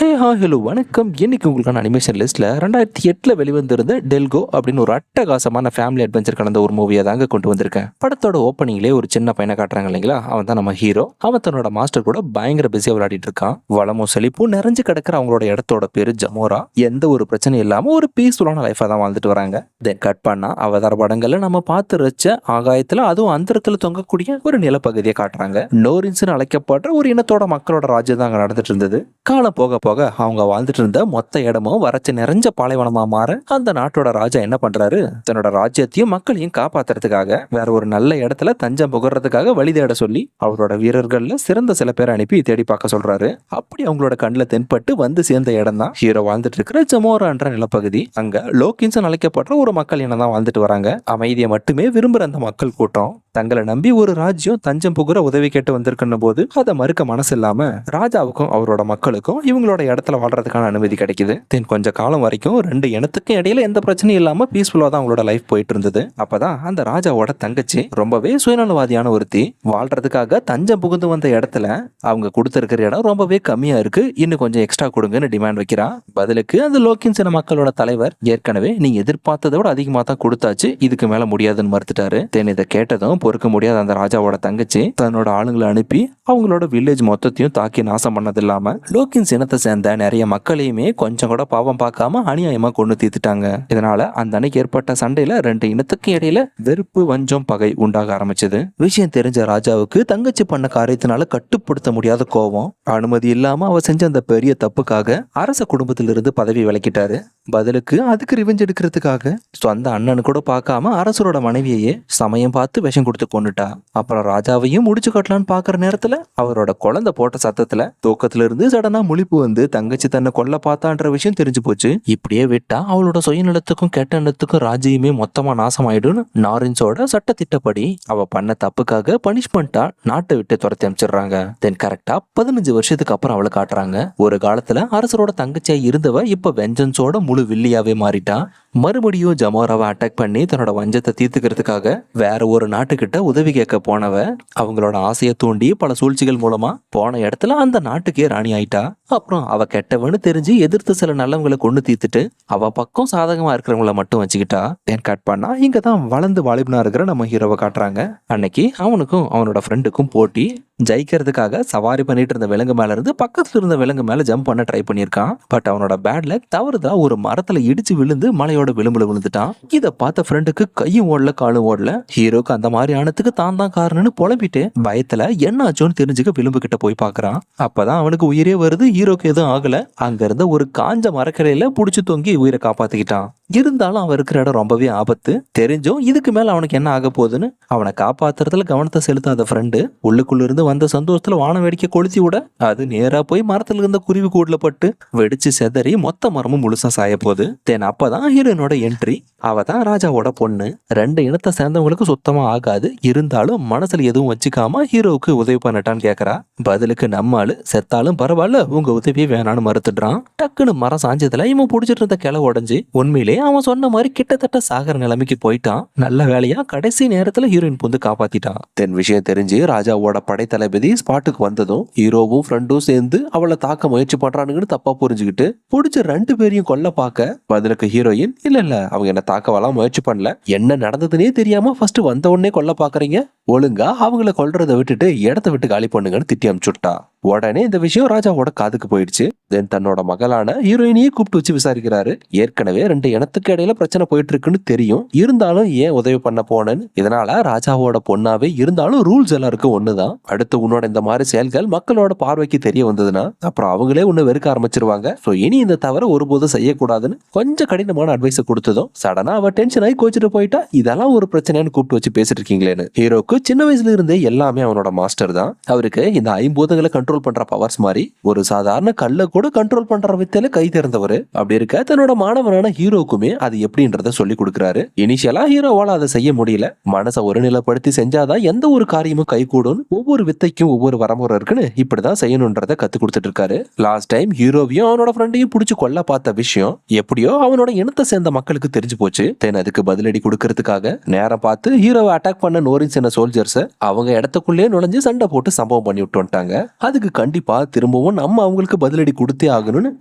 Hello வணக்கம். இன்னைக்கு உங்களுக்கான அனிமேஷன் லிஸ்ட்ல 2008 வெளிவந்திருந்த டெல்கோ அப்படின்னு ஒரு அட்டகாசமான ஃபேமிலி அட்வென்ச்சர் கலந்த ஒரு மூவியை தாங்க கொண்டு வந்திருக்கேன். படத்தோட ஓப்பனிங்லேயே ஒரு சின்ன பையனை காட்டுறாங்க இல்லைங்களா, அவன் தான் நம்ம ஹீரோ. அவன் தன்னோட மாஸ்டர் கூட பயங்கர பிஸியா விளையாடிட்டு இருக்கான். வளமும் செழிப்பும் நிறைஞ்சு கிடக்கிற அவங்களோட இடத்தோட பேரு ஜமோரா. எந்த ஒரு பிரச்சனையும் இல்லாம ஒரு பீஸ்ஃபுல்லான லைஃபா தான் வாழ்ந்துட்டு வராங்க. தென் கட் பண்ணா அவதார படங்கள்ல நம்ம பார்த்து ரச்ச ஆகாயத்துல அதுவும் அந்தரத்துல தொங்கக்கூடிய ஒரு நிலப்பகுதியை காட்டுறாங்க. நோரின்ஸ்னு அழைக்கப்படுற ஒரு இனத்தோட மக்களோட ராஜ்யம் தான் அங்க நடந்துட்டு இருந்தது. காலம் போக போக அவங்க வாழ்ந்துட்டு இருந்த மொத்த இடமும் வறட்சி நிறைஞ்ச பாலைவனமா மாற அந்த நாட்டோட ராஜா என்ன பண்றாரு, தன்னோட ராஜ்யத்தையும் மக்களையும் காப்பாத்துறதுக்காக வேற ஒரு நல்ல இடத்துல தஞ்சம் புகறதுக்காக வழி தேட சொல்லி அவரோட வீரர்கள்ல சிறந்த சில பேரை அனுப்பி தேடி பார்க்க சொல்றாரு. அப்படி அவங்களோட கண்ணுல தென்பட்டு வந்து சேர்ந்த இடம் தான் ஹீரோ வாழ்ந்துட்டு இருக்கிற ஜமோரான்ற நிலப்பகுதி. அங்க லோகின்ஸ் அழைக்கப்படுற ஒரு மக்கள் இனம் தான் வாழ்ந்துட்டு வராங்க. அமைதியை மட்டுமே விரும்புற அந்த மக்கள் கூட்டம் தங்களை நம்பி ஒரு ராஜ்யம் தஞ்சம் புகுற உதவி கேட்டு வந்திருக்குன்னு போது அதை மறுக்க மனசு இல்லாம ராஜாவுக்கும் அவரோட மக்களுக்கும் இவங்களோட இடத்துல வாழ்றதுக்கான அனுமதி கிடைக்குது. தென் கொஞ்ச காலம் வரைக்கும் ரெண்டு இனத்துக்கும் இடையில எந்த பிரச்சனையும் இல்லாம பீஸ்ஃபுல்லா தான் அவங்களோட லைஃப் போயிட்டு இருந்தது. அப்பதான் அந்த ராஜாவோட தங்கச்சி ரொம்பவே சுயநலவாதியான ஒருத்தி வாழ்றதுக்காக தஞ்சம் புகுந்து வந்த இடத்துல அவங்க கொடுத்திருக்கிற இடம் ரொம்பவே கம்மியா இருக்கு, இன்னும் கொஞ்சம் எக்ஸ்ட்ரா கொடுங்கன்னு டிமாண்ட் வைக்கிறா. பதிலுக்கு அந்த லோக்கின்ஸ் இன மக்களோட தலைவர் ஏற்கனவே நீங்க எதிர்பார்த்ததை விட அதிகமா தான் கொடுத்தாச்சு, இதுக்கு மேல முடியாதுன்னு மறுத்துட்டாரு. தென் இதை கேட்டதும் பொறுக்க முடியாத அந்த ராஜாவோட தங்கச்சி தன்னோட ஆளுங்களை அனுப்பி அவங்களோட வில்லேஜ் மொத்தத்தையும் தாக்கி நாசம் பண்ணது இல்லாம லோக்கின்ஸ் இனத்தை சேர்ந்த நிறைய மக்களையுமே கொஞ்சம் கூட பாவம் பார்க்காம அநியாயமா கொண்டு தீர்த்துட்டாங்க. இதனால அந்த அன்னைக்கு ஏற்பட்ட சண்டையில ரெண்டு இனத்துக்கு இடையில வெறுப்பு வஞ்சம் பகை உண்டாக ஆரம்பிச்சது. விஷயம் தெரிஞ்ச ராஜாவுக்கு தங்கச்சி பண்ண காரியத்தினால கட்டுப்படுத்த முடியாத கோபம், அனுமதி இல்லாம அவ செஞ்ச அந்த பெரிய தப்புக்காக அரச குடும்பத்திலிருந்து பதவி விலக்கிட்டாரு. பதிலுக்கு அதுக்கு ரிவெஞ்ச் எடுக்கிறதுக்காக சொந்த அண்ணனு கூட பார்க்காம அரசரோட மனைவியையே சமயம் பார்த்து விஷம் கொடுத்து கொண்டுட்டா. அப்புறம் ராஜாவையும் முடிச்சு கட்டலான்னு பாக்குற நேரத்துல அவரோட குழந்தை போட்ட சத்தத்துல தூக்கத்துல இருந்து சடனா முழிப்பு வந்து தங்கச்சி தன்னை கொல்ல பார்த்தான்ற விஷயம் தெரிஞ்சு போச்சு. இப்படியே விட்டா அவளோட சுயநலத்துக்கும் கெட்ட எண்ணத்துக்கும் ராஜ்யமே மொத்தமா நாசமாயிடும். நாரின்ஸோட சட்ட திட்டப்படி அவ பண்ண தப்புக்காக பனிஷ்மெண்டா நாட்டை விட்டு துரத்தி அமைச்சிடுறாங்க. தென் கரெக்டா 15 வருஷத்துக்கு அப்புறம் அவளை காட்டுறாங்க. ஒரு காலத்துல அரசரோட தங்கச்சியா இருந்தவ இப்ப வெஞ்சன்ஸோட முழு வில்லியாவே மாறிட்டா. மறுபடியும் ஜமோராவை அட்டாக் பண்ணி தன்னோட வஞ்சத்தை தீர்த்துக்கிறதுக்காக வேற ஒரு நாட்டுக்கிட்ட உதவி கேட்க போனவ அவங்களோட ஆசையை தூண்டி பல சூழ்ச்சிகள் மூலமா போன இடத்துல அந்த நாட்டுக்கே ராணி ஆயிட்டா. அப்புறம் அவ கெட்டவன்னு தெரிஞ்சு எதிர்த்து சில நல்லவங்களை கொண்டு தீர்த்துட்டு அவ பக்கம் சாதகமா இருக்கிறவங்கள மட்டும் வச்சுக்கிட்டா. தென் கட் பண்ணா இங்கதான் வளர்ந்து வாலிபனா இருக்கிற நம்ம ஹீரோவை காட்டுறாங்க. அன்னைக்கு அவனுக்கும் அவனோட ஃப்ரெண்டுக்கும் போட்டி. ஜெயிக்கிறதுக்காக சவாரி பண்ணிட்டு இருந்த விலங்கு மேல இருந்து பக்கத்துல இருந்த விலங்கு மேல ஜம்ப் பண்ண ட்ரை பண்ணிருக்கான். பட் அவனோட பேட் லக் தவறுதா ஒரு மரத்துல இடிச்சு விழுந்து மலையோட விளிம்புல விழுந்துட்டான். இத பார்த்த ஃப்ரெண்டுக்கு கையும் ஓடல காலும் ஓடல. ஹீரோக்கு அந்த மாதிரி ஆனதுக்கு தான் காரணம்னு புலம்பிட்டு பயத்துல என்ன ஆச்சோன்னு தெரிஞ்சுக்க விளிம்பு கிட்ட போய் பாக்குறான். அப்பதான் அவனுக்கு உயிரே வருது. ஹீரோக்கு எதுவும் ஆகல. அங்க இருந்த ஒரு காஞ்ச மரக்கரையில புடிச்சு தொங்கி உயிரை காப்பாத்திக்கிட்டான். இருந்தாலும் அவன் இருக்கிற இடம் ரொம்பவே ஆபத்து. தெரிஞ்சும் இதுக்கு மேல அவனுக்கு என்ன ஆக போகுதுன்னு அவனை காப்பாத்துறதுல கவனத்தை செலுத்தாத ஃப்ரெண்டு உள்ளுக்குள்ள இருந்து வந்த சந்தோஷத்துல வான வேடிக்கை கொளுத்தி விட அது நேரா போய் மரத்துல இருந்த குருவி கூடுல பட்டு வெடிச்சு செதறி மொத்த மரமும் முழுசா சாய போகுது. தென் அப்பதான் ஹீரோயினோட என்ட்ரி. அவ தான் ராஜாவோட பொண்ணு. ரெண்டு இனத்தை சேர்ந்தவங்களுக்கு சுத்தமா ஆகாது. இருந்தாலும் மனசுல எதுவும் வச்சுக்காம ஹீரோவுக்கு உதவி பண்ணட்டான்னு கேக்குறா. பதிலுக்கு நம்மாளு செத்தாலும் பரவாயில்ல உங்க உதவியே வேணான்னு மறுத்துடுறான். டக்குன்னு மரம் சாஞ்சதுல இவன் புடிச்சிட்டு இருந்த கிளை உடஞ்சு உண்மையிலே அவன் சொன்ன மாதிரி கிட்டத்தட்ட சாகர நிலைமைக்கு போயிட்டான். நல்ல வேலையா கடைசி நேரத்துல ஹீரோயின் புந்து காப்பாத்திட்டான். தென் விஷயம் தெரிஞ்சு ராஜாவோட படை தளபதி ஸ்பாட்டுக்கு வந்ததும் ஹீரோவும் ஃப்ரெண்டும் சேர்ந்து அவளை தாக்க முயற்சி பண்றானுங்கன்னு தப்பா புரிஞ்சுக்கிட்டு புடிச்ச ரெண்டு பேரையும் கொல்ல பார்க்க பதிலுக்கு ஹீரோயின் இல்ல அவங்க என்ன தாக்கவெல்லாம் முயற்சி பண்ணல, என்ன நடந்ததுன்னே தெரியாம ஃபர்ஸ்ட் வந்த உடனே கொல்ல பாக்குறீங்க, ஒழுங்கா அவங்கள கொல்றதை விட்டுட்டு இடத்த விட்டு காலி பண்ணுங்கன்னு திட்டி அனுப்பிச்சுட்டா. உடனே இந்த விஷயம் ராஜாவோட காதுக்கு போயிடுச்சு. தென் தன்னோட மகளான ஹீரோயினையே கூப்பிட்டு வச்சு விசாரிக்கிறாரு. ஏற்கனவே ரெண்டு இனத்துக்கு இடையில பிரச்சனை போயிட்டு இருக்குன்னு தெரியும், இருந்தாலும் ஏன் உதவி பண்ண போனேன்னு. இதனால ராஜாவோட பொண்ணாவே இருந்தாலும் ரூல்ஸ் எல்லாருக்கும் ஒண்ணுதான். அடுத்து உன்னோட இந்த மாதிரி செயல்கள் மக்களோட பார்வைக்கு தெரிய வந்ததுன்னா அப்புறம் அவங்களே உன்னை வெறுக்க ஆரம்பிச்சிருவாங்க. சோ இனி இந்த தவிர ஒருபோதும் செய்யக்கூடாதுன்னு கொஞ்சம் கடினமான அட்வைஸ் கொடுத்ததும் சடனா அவ டென்ஷன் ஆகி கோச்சிட்டு போயிட்டா. இதெல்லாம் ஒரு பிரச்சனைன்னு கூப்பிட்டு வச்சு பேசிட்டு இருக்கீங்களேன்னு. ஹீரோக்கு சின்ன வயசுல இருந்தே எல்லாமே அவனோட மாஸ்டர் தான். அவருக்கு இந்த ஐம்பூதங்களை கண்ட்ரோல் பண்ற பவர்ஸ் மாதிரி ஒரு சாதாரண கல்ல கூட கண்ட்ரோல் பண்ற வித்தையில கை தேர்ந்தவர். அப்படி இருக்க தன்னோட மாணவனான ஹீரோக்குமே ஹீரோவுமே அது எப்படின்றத சொல்லி கொடுக்குறாரு. இனிஷியலா ஹீரோவால அதை செய்ய முடியல. மனசை ஒருநிலைப்படுத்தி செஞ்சாதான் எந்த ஒரு காரியமும் கைகூடும், ஒவ்வொரு வித்தைக்கும் ஒவ்வொரு வரமுறை இருக்குன்னு இப்படிதான் செய்யணும்ன்றத கத்து கொடுத்துட்டு இருக்காரு. லாஸ்ட் டைம் ஹீரோவையும் அவனோட ஃப்ரெண்டையும் பிடிச்சு கொல்ல பார்த்த விஷயம் எப்படியோ அவனோட இனத்தை சேர்ந்த மக்களுக்கு தெரிஞ்சு போச்சு. தென் அதுக்கு பதிலடி கொடுக்கறதுக்காக நேரம் பார்த்து ஹீரோவை அட்டாக் பண்ண நோரின்ஸ் என்ன சோல்ஜர்ஸ் அவங்க இடத்துக்குள்ளே நுழைஞ்சு சண்டை போட்டு சம்பவம் பண்ணி விட்டு வந்துட்டாங்க. அதுக்கு கண்டிப்பா திரும்பவும் நம்ம அவங்களுக்கு பதிலடி கொடுத்தே ஆகணும்னு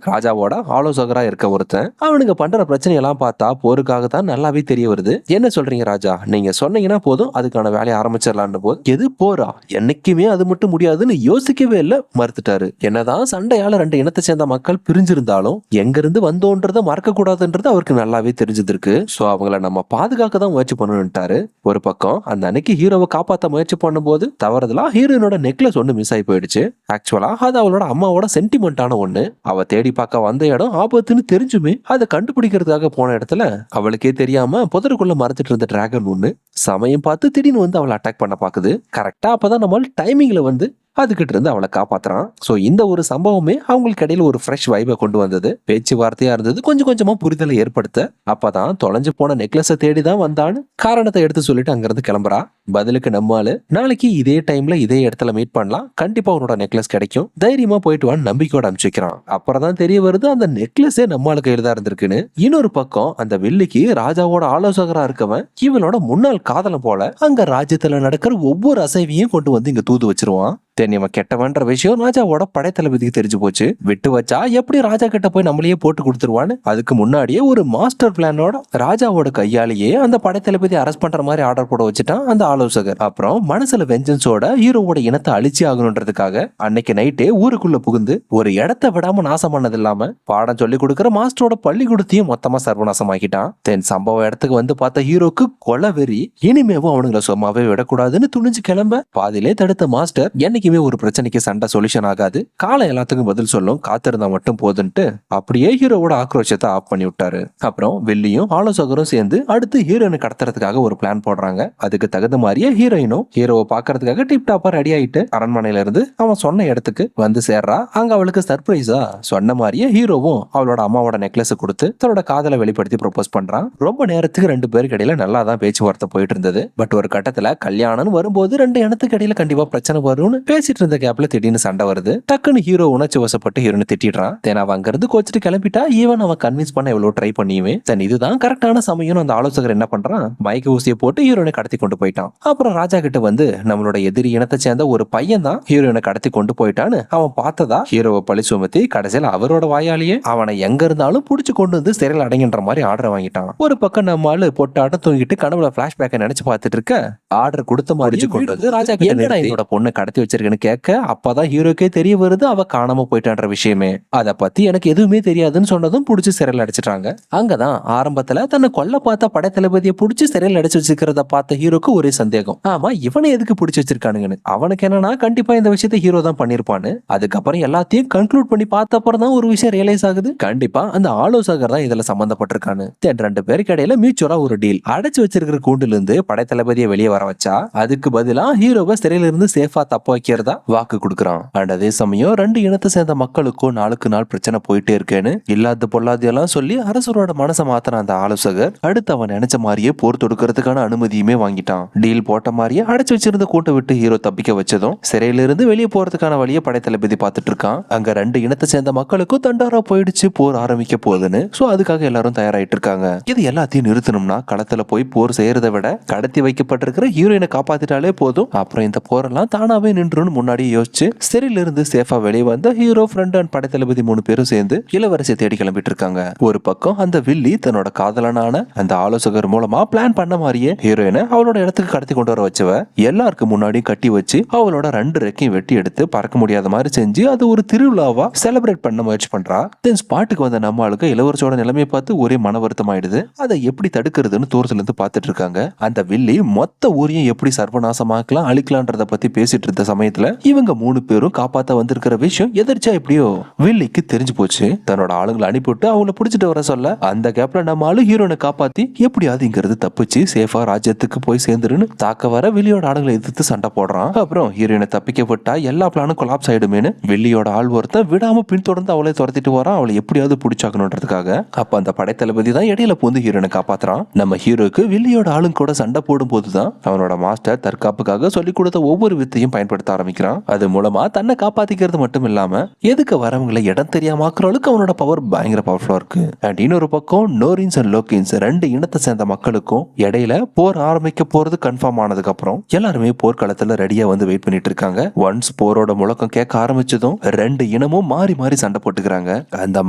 ராஜாவோட ஆலோசகரா இருக்க ஒருத்தன் அவனுங்க பண்ற பிரச்சனை எல்லாம் பார்த்தா போருக்காக தான் நல்லாவே தெரிய வருது. என்ன சொல்றீங்க ராஜா, நீங்க சொன்னீங்கன்னா போதும் அதுக்கான வேலையை ஆரம்பிச்சிடலான்னு போது எது போரா என்னைக்குமே அது மட்டும் முடியாதுன்னு யோசிக்கவே இல்ல, மறுத்துட்டாரு. என்னதான் சண்டையால ரெண்டு இனத்தை சேர்ந்த மக்கள் பிரிஞ்சிருந்தாலும் எங்க இருந்து வந்தோன்றத மறக்க கூடாதுன்றது அவருக்கு நல்லாவே தெரிஞ்சிருக்கு. சோ அவங்கள நம்ம பாதுகாக்க தான் முயற்சி பண்ணணும்ட்டாரு. ஒரு பக்கம் அந்த அன்னைக்கு ஹீரோவை காப்பாத்த முயற்சி பண்ணும்போது தவறுதலா ஹீரோனோட நெக்லஸ் ஒண்ணு மிஸ் ஆகி போயிடுச்சு. ஆக்சுவலா அது அவளோட அம்மாவோட சென்டிமெண்டான ஒண்ணு. அவ தேடி பார்க்க வந்த இடம் ஆபத்துன்னு தெரிஞ்சுமே அதை கண்டுபிடிக்கிறதுக்காக போன இடத்துல அவளுக்கே தெரியாம புதருக்குள்ள மறைச்சிட்டு இருந்த டிராகன் ஒண்ணு சமயம் பார்த்து திடீர்னு வந்து அவளை அட்டாக் பண்ண பாக்குது. கரெக்டா அப்பதான் நம்ம டைமிங்ல வந்து அதுகிட்ட இருந்து அவளை காப்பாத்துறான். சோ இந்த ஒரு சம்பவமே அவங்களுக்கு இடையில ஒரு ஃப்ரெஷ் வைபை கொண்டு வந்தது. பேச்சுவார்த்தையா இருந்தது, கொஞ்சம் கொஞ்சமா புரிதலை ஏற்படுத்த அப்பதான் தொலைஞ்சு போன நெக்லஸை தேடிதான் வந்தான்னு காரணத்தை எடுத்து சொல்லிட்டு அங்கிருந்து கிளம்புறா. பதிலுக்கு நம்மால நாளைக்கு இதே டைம்ல இதே இடத்துல மீட் பண்ணலாம், கண்டிப்பா உன்னோட நெக்லஸ் கிடைக்கும், தைரியமா போயிட்டு வான்னு நம்பிக்கையோட அனுப்பிச்சுக்கிறான். அப்புறம் தான் தெரிய வருது அந்த நெக்லஸே நம்மால கையில தான் இருந்திருக்குன்னு. இன்னொரு பக்கம் அந்த வில்லிக்கு ராஜாவோட ஆலோசகரா இருக்கவன் இவனோட முன்னாள் காதலம் போல அங்க ராஜ்யத்துல நடக்கிற ஒவ்வொரு அசைவையும் கொண்டு வந்து இங்க தூது வச்சிருவான். இவன் கெட்டவன்ற விஷயம் ராஜாவோட படைத்தளபதிக்கு தெரிஞ்சு போச்சு. விட்டு வச்சா எப்படி ராஜா கிட்ட போய் நம்மளையே போட்டு கொடுத்துருவான்னு அதுக்கு முன்னாடியே ஒரு மாஸ்டர் பிளானோட ராஜாவோட கையாலேயே அந்த படைத்தளபதி அரெஸ்ட் பண்ற மாதிரி ஆர்டர் போட வச்சுட்டான் அந்த ஆலோசகர். அப்புறம் மனசுல வெஞ்சன்ஸோட ஹீரோவோட இனத்தை அழிச்சு ஆகணுன்றதுக்காக அன்னைக்கு நைட்டே ஊருக்குள்ள புகுந்து ஒரு இடத்த விடாம நாசம் பண்ணது இல்லாம பாடம் சொல்லி கொடுக்கிற மாஸ்டரோட பள்ளிக்கூடத்தையும் மொத்தமா சர்வநாசமாக்கிட்டான். தென் சம்பவ இடத்துக்கு வந்து பார்த்த ஹீரோக்கு கொலை வெறி. இனிமேவும் அவனுங்களை சும்மாவே விடக்கூடாதுன்னு துணிஞ்சு கிளம்ப பாதியிலே தடுத்த மாஸ்டர் என்னைக்கு ஒரு பிரச்சனைக்கு சண்டை சொல்யூஷன் ஆகாது, காலம் எல்லாத்துக்கும் பதில் சொல்லும், காத்திருந்தா மட்டும் போதுன்ட்டு அப்படியே ஹீரோவோட ஆக்ரோஷத்தை ஆஃப் பண்ணி விட்டாரு. அப்புறம் வில்லியும் ஆலோசகரும் சேர்ந்து அடுத்து ஹீரோயினை கடத்துறதுக்காக ஒரு பிளான் போடுறாங்க. அதுக்கு தகுந்த மாதிரியே ஹீரோயினும் ஹீரோவை பாக்குறதுக்காக டிப் டாப்பா ரெடி ஆயிட்டு அரண்மனையில இருந்து அவன் சொன்ன இடத்துக்கு வந்து சேர்றா. அங்க அவளுக்கு சர்ப்ரைஸா சொன்ன மாதிரியே ஹீரோவும் அவளோட அம்மாவோட நெக்லஸ் கொடுத்து தன்னோட காதலை வெளிப்படுத்தி ப்ரொபோஸ் பண்றான். ரொம்ப நேரத்துக்கு ரெண்டு பேருக்கு இடையில நல்லா தான் பேச்சுவார்த்தை போயிட்டு இருந்தது. பட் ஒரு கட்டத்துல கல்யாணம் வரும்போது ரெண்டு இனத்துக்கு இடையில கண்டிப்பா பிரச்சனை வரும்னு பேசிட்டு இருந்த கேப்ல திடீர்னு சண்டை வருது. டக்குன்னு ஹீரோ உணர்ச்சி வசப்பட்டு ஹீரோனை திட்டிடுறான். தென் அவன் அங்கிருந்து கோச்சிட்டு கிளம்பிட்டா. ஈவன் அவன் கன்வின்ஸ் பண்ண எவ்வளவு ட்ரை பண்ணியுமே தென் இதுதான் கரெக்டான சமயம் அந்த ஆலோசகர் என்ன பண்றான், மயக்க ஊசியை போட்டு ஹீரோனை கடத்தி கொண்டு போயிட்டான். அப்புறம் ராஜா கிட்ட வந்து நம்மளோட எதிரி இனத்தை சேர்ந்த ஒரு பையன் தான் ஹீரோனை கடத்தி கொண்டு போயிட்டான்னு அவன் பார்த்ததா ஹீரோவை பழி சுமத்தி கடைசியில் அவரோட வாயாலேயே அவனை எங்க இருந்தாலும் புடிச்சு கொண்டு வந்து சிறையில் அடங்கின்ற மாதிரி ஆர்டர் வாங்கிட்டான். ஒரு பக்கம் நம்ம ஆளு பொட்டாட்டம் தூங்கிட்டு கனவுல பிளாஷ்பேக்கை நினைச்சு பார்த்துட்டு இருக்க ஆர்டர் கொடுத்த மாதிரி கொண்டு வந்து ராஜா கிட்ட என்னோட பொண்ணை கடத்தி வச்சிருக்கேன்னு கேட்க அப்பதான் ஹீரோக்கே தெரிய வருது அவ காணாம போயிட்டான்ற விஷயமே. அத பத்தி எனக்கு எதுவுமே தெரியாதுன்னு சொன்னதும் புடிச்சு சிறையில் அடைச்சிட்டாங்க. அங்கதான் ஆரம்பத்துல தன்னை கொல்ல பார்த்த படைத்தளபதியை புடிச்சு சிறையில் அடைச்சு வச்சிருக்கிறத பார்த்த ஹீரோக்கு ஒரே சந்தேகம், ஆமா இவனை எதுக்கு புடிச்சு வச்சிருக்கானுங்கன்னு. அவனுக்கு என்னன்னா கண்டிப்பா இந்த விஷயத்த ஹீரோ தான் பண்ணிருப்பான்னு. அதுக்கப்புறம் எல்லாத்தையும் கன்க்ளூட் பண்ணி பார்த்த அப்புறம் தான் ஒரு விஷயம் ரியலைஸ் ஆகுது, கண்டிப்பா அந்த ஆலோசகர் தான் இதுல சம்பந்தப்பட்டிருக்கான்னு. ரெண்டு பேருக்கு இடையில மியூச்சுவலா ஒரு டீல். அடைச்சு வச்சிருக்கிற கூண்டுல இருந்து படைத்தளபதியை வெளியே வர வச்சா அதுக்கு பதிலா ஹீரோவை சிறையில இருந்து சேஃபா தப்ப வைக்கிறதா வாக்கு கொடுக்குறான். அண்ட் அதே சமயம் ரெண்டு இனத்தை சேர்ந்த மக்களுக்கும் நாளுக்கு நாள் பிரச்சனை போயிட்டே இருக்கேன்னு இல்லாத பொல்லாது எல்லாம் சொல்லி அரசரோட மனசை மாத்தின அந்த ஆலோசகர் அடுத்து அவன் நினைச்ச மாதிரியே போர் தொடுக்கிறதுக்கான அனுமதியுமே வாங்கிட்டான். டீல் போட்ட மாதிரியே அடைச்சு வச்சிருந்த கூட்டை விட்டு ஹீரோ தப்பிக்க வச்சதும் சிறையில இருந்து வெளியே போறதுக்கான வழியை படைத்தளபதி பார்த்துட்டு இருக்கான். அங்க ரெண்டு இனத்தை சேர்ந்த மக்களுக்கும் தண்டாரா போயிடுச்சு, போர் ஆரம்பிக்க போகுதுன்னு. சோ அதுக்காக எல்லாரும் தயாராயிட்டு இருக்காங்க. இது எல்லாத்தையும் நிறுத்தணும்னா களத்துல போய் போர் செய்யறதை விட கடத்தி வைக்கப்பட்டிருக்கிற ஹீரோயினை காப்பாத்திட்டாலே போதும், அப்புறம் இந்த போரெல்லாம் தானாவே நின்றுன்னு முன்னாடியே யோசிச்சு சிறையில இருந்து சேஃபா வெளியே வந்த ஹீரோ ஃப்ரெண்ட் அண்ட் படைத்தளபதி 3 பேரும் சேர்ந்து இளவரசியை தேடி கிளம்பிட்டு இருக்காங்க. ஒரு பக்கம் அந்த வில்லி தன்னோட காதலனான அந்த ஆலோசகர் மூலமா பிளான் பண்ண மாதிரியே ஹீரோயினை அவளோட இடத்துக்கு கடத்தி கொண்டு வர வச்சவ எல்லாருக்கும் முன்னாடி கட்டி வச்சு அவளோட 2 ரெக்கையும் வெட்டி எடுத்து பறக்க முடியாத மாதிரி செஞ்சு அது ஒரு திருவிழாவா செலிப்ரேட் பண்ண முயற்சி பண்றா. தென் ஸ்பாட்டுக்கு வந்த நம்ம ஆளுக்கு இளவரசியோட நிலைமையை பார்த்து ஒரே மன வருத்தம் ஆயிடுது. அதை எப்படி தடுக்கிறதுன்னு தூரத்துல இருந்து பார்த்துட்டு இருக்காங்க. அந்த வில்லி மொத்த ஊரையும் எப்படி சர்வநாசமாக்கலாம் அழிக்கலான்றத பத்தி பேசிட்டு இருந்த சமயத்துல சமயத்துல இவங்க 3 பேரும் காப்பாத்த வந்திருக்கிற விஷயம் எதிர்ச்சா எப்படியோ வில்லிக்கு தெரிஞ்சு போச்சு. தன்னோட ஆளுங்களை அனுப்பிவிட்டு அவங்கள பிடிச்சிட்டு வர சொல்ல அந்த கேப்ல நம்ம ஆளு ஹீரோனை காப்பாத்தி எப்படியாவது இங்கிறது தப்பிச்சு சேஃபா ராஜ்யத்துக்கு போய் சேர்ந்துருன்னு தாக்க வர வில்லியோட ஆளுங்களை எதிர்த்து சண்டை போடுறான். அப்புறம் ஹீரோனை தப்பிக்கப்பட்டா எல்லா பிளானும் கொலாப்ஸ் ஆயிடுமேனு வில்லியோட ஆள் ஒருத்தன் விடாம பின்தொடர்ந்து அவளை துரத்திட்டு வரான், அவளை எப்படியாவது பிடிச்சாக்கணுன்றதுக்காக. அப்ப அந்த படைத்தளபதி தான் இடையில பூந்து ஹீரோனை காப்பாத்துறான். நம்ம ஹீரோக்கு வில்லியோட ஆளுங்க கூட சண்டை போடும் போதுதான் அவனோட மாஸ்டர் தற்காப்புக்காக சொல்லி கொடுத்த ஒவ்வொரு வித்தையும் பயன்படுத்த ஆரம்பிக்கிறான். அது மூலமா தன்னை காப்பாத்திக்கிறது மட்டும் இல்லாம எதுக்கு வரவங்களை இடம் தெரியாம ஆக்குறவளுக்கு அவனோட பவர் பயங்கர பவர்ஃபுல்லா இருக்கு. அண்ட் இன்னொரு பக்கம் நோரின்ஸ் அண்ட் லோக்கின்ஸ் 2 இனத்தை சேர்ந்த மக்களுக்கும் இடையில போர் ஆரம்பிக்க போறது கன்ஃபார்ம் ஆனதுக்கு அப்புறம் எல்லாருமே போர்க்களத்துல ரெடியா வந்து வெயிட் பண்ணிட்டு இருக்காங்க. ஒன்ஸ் போரோட முழக்கம் கேட்க ஆரம்பிச்சதும் 2 இனமும் மாறி மாறி சண்டை போட்டுக்கிறாங்க. அந்த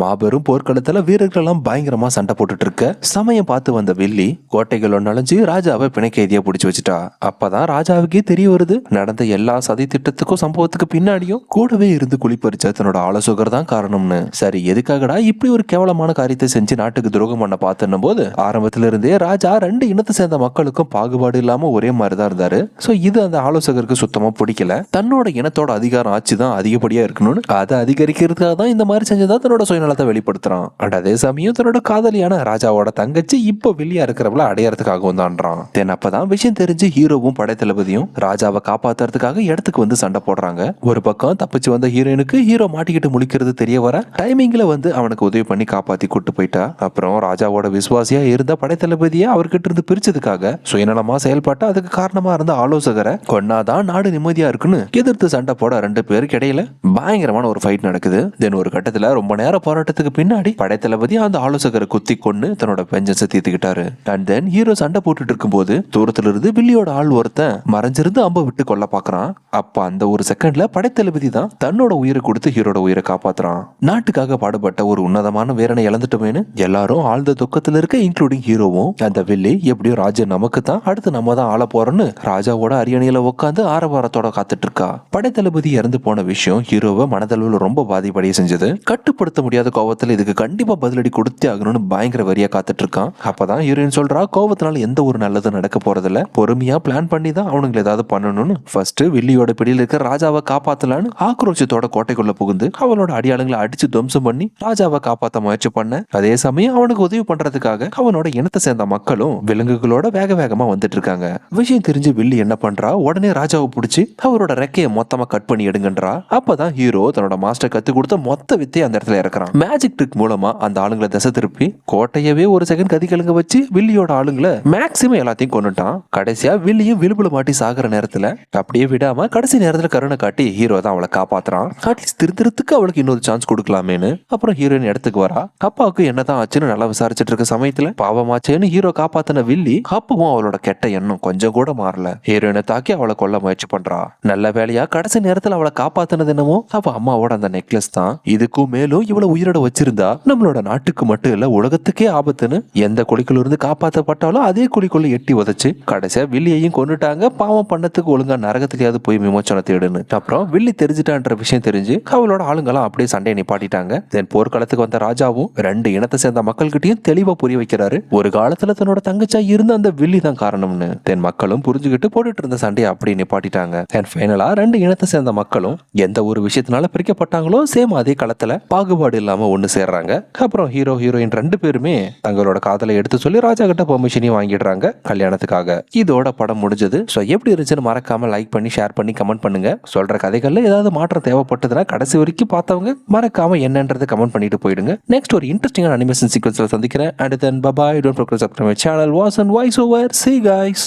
மாபெரும் போர்க்களத்துல வீரர்கள் எல்லாம் பயங்கரமா சண்டை போட்டுட்டு இருக்க சமயம் பார்த்து வந்த வில்லி கோட்டைகளோட நுழைஞ்சு ராஜாவை பிணைக்கைதியா பிடிச்சு வச்சுட்டா. அப்பதான் ராஜாவுக்கே தெரிய வருது நடந்த எல்லா சதி திட்டத்துக்கும் சம்பவத்துக்கு பின்னாடியும் கூடவே இருந்து குளிப்பறிச்ச தன்னோட ஆலோசகர் தான் காரணம்னு. சரி, எதுக்காகடா இப்படி ஒரு கேவலமான காரியத்தை செஞ்சு நாட்டுக்கு துரோகம் பண்ண பார்த்துன்னும் போது ஆரம்பத்துல இருந்தே ராஜா 2 இனத்தை சேர்ந்த மக்களுக்கும் பாகுபாடு இல்லாம ஒரே மாதிரிதான் இருந்தாரு. சோ இது அந்த ஆலோசகருக்கு சுத்தமா பிடிக்கல. தன்னோட இனத்தோட அதிகாரம் ஆட்சி தான் அதிகப்படியா இருக்கணும்னு அதை அதிகரிக்கிறதுக்காக தான் இந்த மாதிரி செஞ்சதா தன்னோட சுயநலத்தை வெளிப்படுத்துறான். அண்ட் அதே சமயம் தன்னோட காதலியான ராஜாவோட தங்கச்சி இப்போ வில்லியா இருக்கிறவள அடையறதுக்காகவும் தான்றான். தென் அப்பதான் விஷயம் தெரிஞ்சு ஹீரோவும் படைத்தளபதியும் ராஜாவை காப்பாத்துறதுக்காக இடத்துக்கு வந்து சண்டை போடுறாங்க. ஒரு பக்கம் தப்பிச்சு வந்த ஹீரோனுக்கு ஹீரோ மாட்டிக்கிட்டு முழிக்கிறது தெரிய வர டைமிங்ல வந்து அவனுக்கு உதவி பண்ணி காப்பாத்தி கூட்டு போயிட்டா. அப்புறம் ராஜாவோட விசுவாசியா இருந்த படைத்தளபதியை அவர்கிட்ட இருந்து பிரிச்சதுக்காக சுயநலமா செயல்பட்ட அதுக்கு காரணமா இருந்த ஆலோசகரை கொன்னாதான் நாடு நிம்மதியா இருக்குன்னு எதிர்த்து சண்டை போட 2 பேருக்கு இடையில பயங்கரமான ஒரு ஃபைட் நடக்குது. தென் ஒரு கட்டத்துல ரொம்ப நேரம் போராட்டத்துக்கு பின்னாடி படைத்தளபதி அந்த ஆலோசகரை குத்தி கொண்டு தன்னோட பெஞ்சன்ஸை தீர்த்துக்கிட்டாரு. அண்ட் தென் ஹீரோ சண்டை போட்டுட்டு இருக்கும் போது தூரத்துல இருந்து வில்லியோட ஆள் ஒருத்தன் மறைஞ்சிருந்து அம்ப விட்டு கொல்ல பாக்குறான். அப்ப அந்த ஒரு செகண்ட்ல படைத்தளபதி தான் தன்னோட உயிரை கொடுத்து ஹீரோட உயிரை காப்பாத்துறான். நாட்டுக்காக பாடுபட்ட ஒரு உன்னதமான வீரனை இழந்துட்டோமேனு எல்லாரும் ஆழ்ந்த துக்கத்துல இருக்க, இன்க்ளூடிங் ஹீரோவும். அந்த வில்லி எப்படியோ ராஜ்யம் நமக்கு தான், அடுத்து நம்ம தான் ஆள போறோம்னு ராஜாவோட அரியணையில உட்காந்து ஆரவாரத்தோட காத்துட்டு இருக்கா. படைத்தளபதி இறந்து போன விஷயம் ஹீரோவை மனதளவில் ரொம்ப பாதிப்படைய செஞ்சது. கட்டுப்படுத்த முடியாத கோவத்துல இதுக்கு கண்டிப்பா பதிலடி கொடுத்தே ஆகணும்னு பயங்கர வரியா காத்துட்டு இருக்கான். அப்பதான் ஹீரோயின் சொல்றா, கோவத்தினால எந்த ஒரு நல்லதும் நடக்க போறதில்ல, பொறுமையா பிளான் பண்ணி தான் அவனுங்களை ஏதாவது பண்ணணும்னு. ஃபர்ஸ்ட் வில்லியோட பிடியில் இருக்க ராஜாவை காப்பாத்தலான்னு ஆக்ரோஷத்தோட கோட்டைக்குள்ள புகுந்து அவளோட அடியாளங்களை அடிச்சு துவம்சம் பண்ணி ராஜாவை காப்பாத்த முயற்சி பண்ண, அதே சமயம் அவனுக்கு உதவி பண்றதுக்காக அவனோட இனத்தை சேர்ந்த மக்களும் விலங்குகளோட வேக வேகமா வந்துட்டு இருக்காங்க. விஷயம் தெரிஞ்சு வில்லி என்ன பண்றா, உடனே ராஜாவை பிடிச்சி அவரோட ரெக்கையை மொத்தமா கட் பண்ணி எடுங்கன்றா. அப்பதான் ஹீரோ தன்னோட மாஸ்டர் கத்து கொடுத்த மொத்த வித்தையை அந்த இடத்துல இறக்குறான். மேஜிக் ட்ரிக் மூலமா அந்த ஆளுங்களை திசை திருப்பி கோட்டையவே ஒரு செகண்ட் கதிகலங்க வச்சு வில்லியோட ஆளுங்களை மேக்சிமம் எல்லாத்தையும் கொண்டுட்டான். கடைசியா வில்லியும் விழுப்புல மாட்டி சாகுற நேரத்துல அப்படியே விடாம கடைசி நேரத்துல கருணை காட்டி ஹீரோ தான் அவளை காப்பாத்துறான். அட்லீஸ்ட் திருத்திரத்துக்கு அவளுக்கு இன்னொரு சான்ஸ் கொடுக்கலாமேன்னு. அப்புறம் ஹீரோயின் இடத்துக்கு வரா. அப்பாவுக்கு என்னதான் ஆச்சுன்னு நல்லா விசாரிச்சுட்டு இருக்க சமயத்துல பாவமாச்சேன்னு ஹீரோ காப்பாத்தின வில்லி அப்பவும் அவளோட கெட்ட எண்ணம் கொஞ்சம் கூட மாறல. ஹீரோயினை தாக்கி அவளை கொல்ல முயற்சி பண்றா. நல்ல வேலையா கடைசி நேரத்துல அவளை காப்பாத்தினது என்னமோ அவ அம்மாவோட அந்த நெக்லஸ் தான். இதுக்கும் மேலும் இவ்வளவு உயிரோட வச்சிருந்தா நம்மளோட நாட்டுக்கு மட்டும் இல்ல உலகத்துக்கே ஆபத்துன்னு எந்த குழிக்குள்ள இருந்து காப்பாற்றப்பட்டாலும் அதே குழிக்குள்ள எட்டி உதச்சு கடைசியா வில்லியையும் கொண்டுட்டாங்க. பாவம் பண்ணத்துக்கு ஒழுங்கா நரகத்திலேயாவது போய் விமோச்சனம் தேடுன்னு. அப்புறம் வில்லி தெரிஞ்சுட்டான்ற விஷயம் தெரிஞ்சு அவளோட ஆளுங்கெல்லாம் அப்படியே சண்டையை நிப்பாட்டிட்டாங்க. தென் போர்க்களத்துக்கு வந்த ராஜாவும் 2 இனத்தை சேர்ந்த மக்கள்கிட்டயும் தெளிவா புரிய வைக்கிறாரு, ஒரு காலத்துல தன்னோட தங்கச்சா இருந்த அந்த வில்லி தான் காரணம்னு. தென் மக்களும் புரிஞ்சுக்கிட்டு போட்டுட்டு இருந்த சண்டையை அப்படியே நிப்பாட்டிட்டாங்க. தென் ஃபைனலா 2 இனத்தை சேர்ந்த மக்களும் எந்த ஒரு விஷயத்தினால பிரிக்கப்பட்டாங்களோ சேம் அதே களத்துல பாகுபாடு இல்லாம ஒண்ணு சேர்றாங்க. அப்புறம் ஹீரோ ஹீரோயின் 2 பேருமே தங்களோட காதலை எடுத்து சொல்லி ராஜா கிட்ட பெர்மிஷனையும் வாங்கிடுறாங்க கல்யாணத்துக்காக. இதோட படம் முடிஞ்சது. ஸோ எப்படி இருந்துச்சுன்னு மறக்காம லைக் பண்ணி ஷேர் பண்ணி கமெண்ட் பண்ணுங்க. சொல்ற கதைகள்ல ஏதாவது மாற்றம் தேவைப்பட்டதுன்னா கடைசி வரைக்கும் பார்த்தவங்க மறக்காம என்னன்றதை கமெண்ட் பண்ணிட்டு போயிடுங்க. நெக்ஸ்ட் ஒரு இன்ட்ரெஸ்டிங்கான அனிமேஷன் சீக்வன்ஸ்ல சந்திக்கிறேன். And then bye bye, don't forget to subscribe my channel was and voice over. See you guys.